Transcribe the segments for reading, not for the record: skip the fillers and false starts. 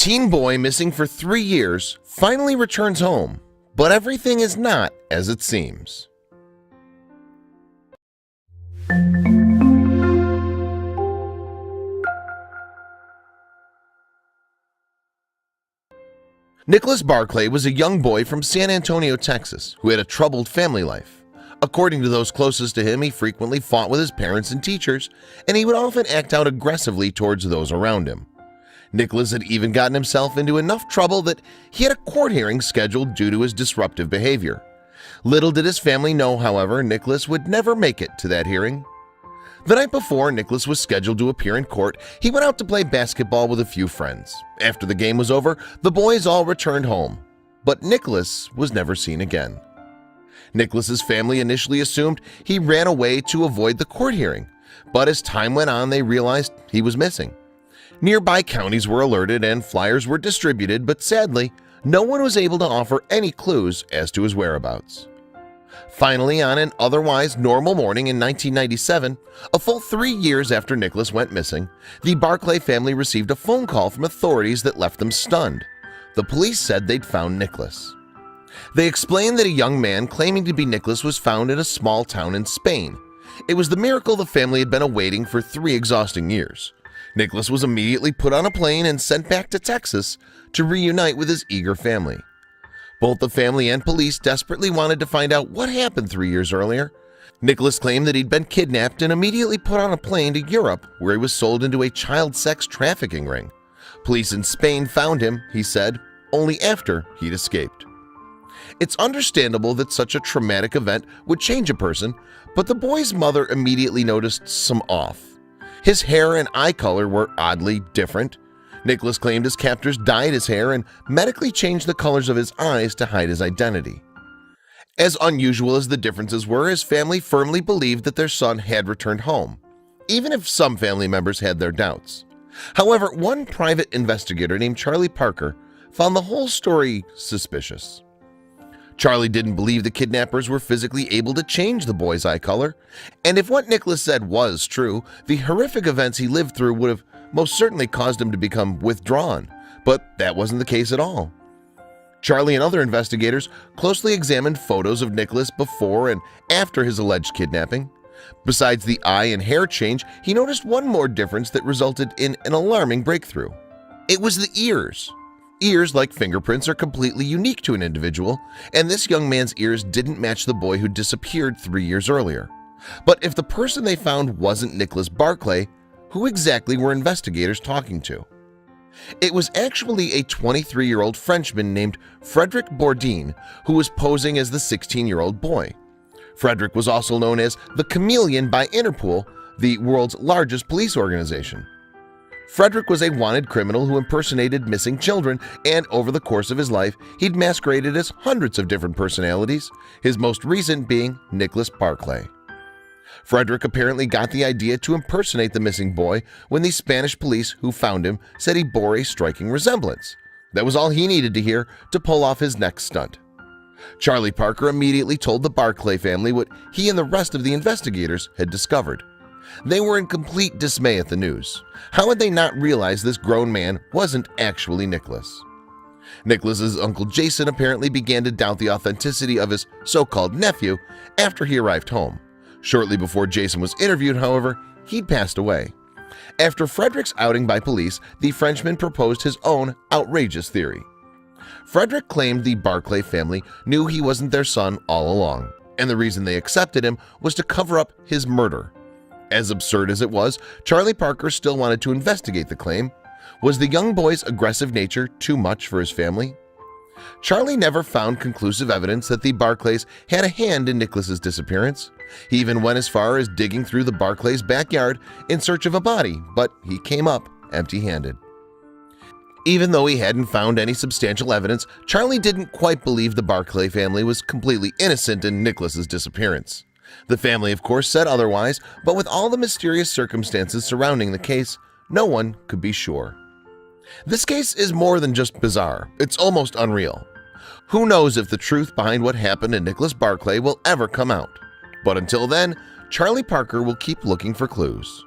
teen boy missing for 3 years finally returns home, but everything is not as it seems. Nicholas Barclay was a young boy from San Antonio, Texas, who had a troubled family life. According to those closest to him, he frequently fought with his parents and teachers, and he would often act out aggressively towards those around him. Nicholas had even gotten himself into enough trouble that he had a court hearing scheduled due to his disruptive behavior. Little did his family know, however, Nicholas would never make it to that hearing. The night before Nicholas was scheduled to appear in court, he went out to play basketball with a few friends. After the game was over, the boys all returned home, but Nicholas was never seen again. Nicholas's family initially assumed he ran away to avoid the court hearing, but as time went on, they realized he was missing. Nearby counties were alerted and flyers were distributed, but sadly, no one was able to offer any clues as to his whereabouts. Finally, on an otherwise normal morning in 1997, a full 3 years after Nicholas went missing, the Barclay family received a phone call from authorities that left them stunned. The police said they'd found Nicholas. They explained that a young man claiming to be Nicholas was found in a small town in Spain. It was the miracle the family had been awaiting for 3 exhausting years. Nicholas was immediately put on a plane and sent back to Texas to reunite with his eager family. Both the family and police desperately wanted to find out what happened 3 years earlier. Nicholas claimed that he'd been kidnapped and immediately put on a plane to Europe, where he was sold into a child sex trafficking ring. Police in Spain found him, he said, only after he'd escaped. It's understandable that such a traumatic event would change a person, but the boy's mother immediately noticed some off. His hair and eye color were oddly different. Nicholas claimed his captors dyed his hair and medically changed the colors of his eyes to hide his identity. As unusual as the differences were, his family firmly believed that their son had returned home, even if some family members had their doubts. However, one private investigator named Charlie Parker found the whole story suspicious. Charlie didn't believe the kidnappers were physically able to change the boy's eye color, and if what Nicholas said was true, the horrific events he lived through would have most certainly caused him to become withdrawn, but that wasn't the case at all. Charlie and other investigators closely examined photos of Nicholas before and after his alleged kidnapping. Besides the eye and hair change, he noticed one more difference that resulted in an alarming breakthrough. It was the ears. Ears, like fingerprints, are completely unique to an individual, and this young man's ears didn't match the boy who disappeared 3 years earlier. But if the person they found wasn't Nicholas Barclay, who exactly were investigators talking to? It was actually a 23-year-old Frenchman named Frederick Bourdin who was posing as the 16-year-old boy. Frederick was also known as the Chameleon by Interpol, the world's largest police organization. Frederick was a wanted criminal who impersonated missing children, and over the course of his life, he'd masqueraded as hundreds of different personalities, his most recent being Nicholas Barclay. Frederick apparently got the idea to impersonate the missing boy when the Spanish police who found him said he bore a striking resemblance. That was all he needed to hear to pull off his next stunt. Charlie Parker immediately told the Barclay family what he and the rest of the investigators had discovered. They were in complete dismay at the news. How had they not realized this grown man wasn't actually Nicholas? Nicholas's uncle Jason apparently began to doubt the authenticity of his so-called nephew after he arrived home. Shortly before Jason was interviewed, however, he'd passed away. After Frederick's outing by police, the Frenchman proposed his own outrageous theory. Frederick claimed the Barclay family knew he wasn't their son all along, and the reason they accepted him was to cover up his murder. As absurd as it was, Charlie Parker still wanted to investigate the claim. Was the young boy's aggressive nature too much for his family? Charlie never found conclusive evidence that the Barclays had a hand in Nicholas's disappearance. He even went as far as digging through the Barclays' backyard in search of a body, but he came up empty-handed. Even though he hadn't found any substantial evidence, Charlie didn't quite believe the Barclay family was completely innocent in Nicholas's disappearance. The family, of course, said otherwise, but with all the mysterious circumstances surrounding the case, no one could be sure. This case is more than just bizarre, it's almost unreal. Who knows if the truth behind what happened to Nicholas Barclay will ever come out. But until then, Charlie Parker will keep looking for clues.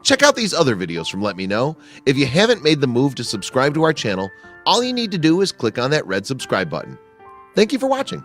Check out these other videos from Let Me Know. If you haven't made the move to subscribe to our channel, all you need to do is click on that red subscribe button. Thank you for watching.